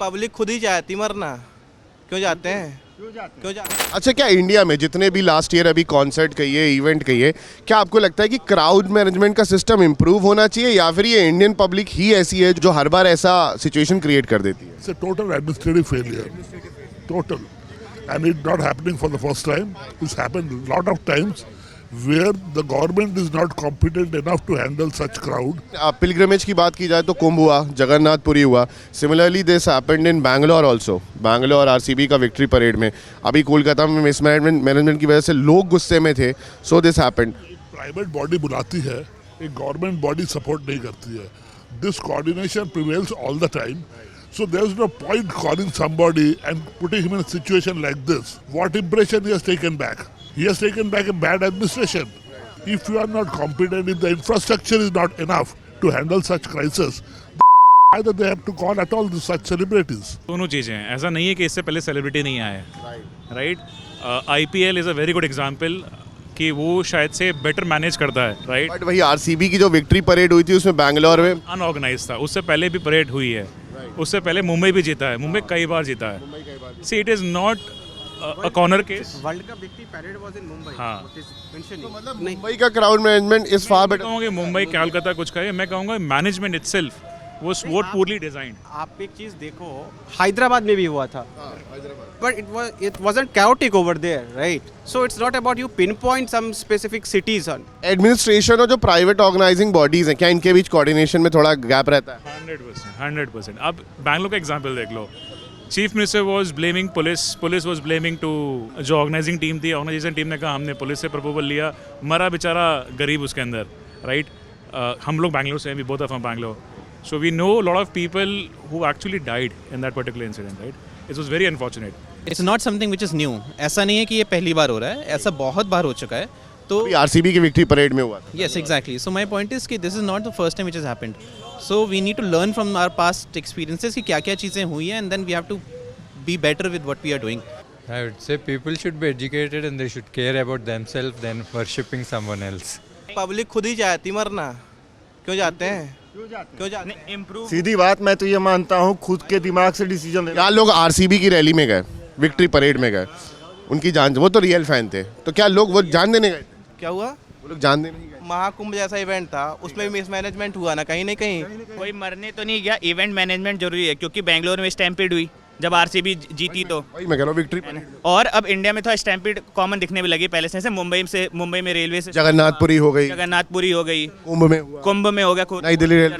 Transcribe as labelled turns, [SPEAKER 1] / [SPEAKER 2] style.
[SPEAKER 1] Public खुद ही जाती मरना, क्यों जाते हैं, क्यों जाते हैं?
[SPEAKER 2] अच्छा, क्या इंडिया में जितने भी लास्ट ईयर अभी कॉन्सर्ट कहिए, इवेंट कहिए, क्या आपको लगता है कि क्राउड मैनेजमेंट का सिस्टम इंप्रूव होना चाहिए, या फिर ये इंडियन पब्लिक ही ऐसी है जो हर बार ऐसा सिचुएशन क्रिएट कर देती है?
[SPEAKER 3] It's a total administrative failure. Total. And it's not happening for the first time. It's happened a lot of times where the government is not competent enough to handle such crowd.
[SPEAKER 2] Pilgrimage की बात की जाए तो कुंभ हुआ, जगन्नाथपुरी हुआ. Similarly this happened in Bangalore also. Bangalore RCB का victory parade में, अभी कोलकाता में मिसमैनेजमेंट की वजह से लोग गुस्से में थे, so this happened.
[SPEAKER 3] Private body बुलाती है, एक गवर्नमेंट बॉडी सपोर्ट नहीं करती है. This coordination prevails all the time. So there is no point calling somebody and putting him in a situation like this. What impression he has taken back? He has taken back a bad administration. If you are not competent, if the infrastructure is not enough to handle such crisis, either they have to call at all such celebrities.
[SPEAKER 4] दोनों चीज़ें हैं. ऐसा नहीं है कि इससे पहले celebrity नहीं आए, right. IPL is a very good example कि वो शायद से बेटर मैनेज करता है, राइट.
[SPEAKER 2] बट वही आरसीबी की जो विक्ट्री परेड हुई थी उसमें बैंगलोर में
[SPEAKER 4] अनऑर्गेनाइज था. उससे पहले भी परेड हुई है, उससे पहले मुंबई भी जीता है, मुंबई कई बार जीता है. See it is not a corner case.
[SPEAKER 1] World cup victory parade was in Mumbai.
[SPEAKER 4] हाँ.
[SPEAKER 2] मतलब मुंबई का crowd management is far better.
[SPEAKER 4] कहूँगा मुंबई कोलकाता कुछ कहे, मैं कहूँगा management itself was poorly designed.
[SPEAKER 1] आप एक चीज देखो, हैदराबाद में भी हुआ था, but it wasn't chaotic over there, right? So it's not about you pinpoint some specific cities on.
[SPEAKER 2] Administration और जो प्राइवेट ऑर्गेनाइजिंग बॉडीज हैं, क्या इनके बीच कोऑर्डिनेशन में थोड़ा गैप रहता है?
[SPEAKER 4] 100%. अब बैंगलोर का एग्जाम्पल देख लो. Chief minister was blaming police was blaming to जो ऑर्गेनाइजिंग टीम थी. ऑर्गेनाइजेशन टीम ने कहा हमने पुलिस से प्रपोजल लिया, मरा बेचारा गरीब उसके अंदर, राइट. हम लोग बैंगलोर से हैं, we both are from Bangalore. So we know a lot of people who actually died in that particular incident, right? It was very unfortunate.
[SPEAKER 5] It's not something which is new. ऐसा नहीं है कि ये पहली बार हो रहा है, ऐसा बहुत बार हो चुका है. तो
[SPEAKER 2] आरसीबी की विक्ट्री परेड में हुआ था.
[SPEAKER 5] Yes, exactly. So my point is कि this is not the first time which has happened. So we need to learn from our past experiences कि क्या-क्या चीज़ें हुई हैं, and then we have to be better with what we are doing.
[SPEAKER 6] I would say people should be educated and they should care about themselves than worshipping someone else.
[SPEAKER 1] Public खुद ही जाती मरना, क्यों जाते हैं, क्यों जाते हैं? इम्प्रूव.
[SPEAKER 7] सीधी बात, मैं तो ये मानता हूँ खुद के दिमाग से डिसीजन लेना.
[SPEAKER 2] क्या लोग आरसीबी की रैली में गए, विक्ट्री परेड में गए, उनकी जान, वो तो रियल फैन थे, तो क्या लोग वो जान देने गए?
[SPEAKER 1] क्या हुआ?
[SPEAKER 2] वो लोग जान देने गए.
[SPEAKER 1] महाकुंभ जैसा इवेंट था, उसमें भी मिसमैनेजमेंट हुआ ना कहीं ना कहीं.
[SPEAKER 8] कोई मरने तो नहीं गया. इवेंट मैनेजमेंट जरूरी है, क्योंकि बेंगलोर में स्टैम्पीड हुई जब आरसीबी जीती तो.
[SPEAKER 2] वही मैं कह रहा हूँ, विक्ट्री
[SPEAKER 8] और अब इंडिया में तो स्टैम्पीड कॉमन दिखने में लगी पहले से. मुंबई में रेलवे से
[SPEAKER 2] जगन्नाथपुरी हो गई,
[SPEAKER 8] जगन्नाथपुरी हो गई,
[SPEAKER 2] कुंभ में हुआ,
[SPEAKER 8] कुंभ में हो गया,
[SPEAKER 2] नई दिल्ली रेल.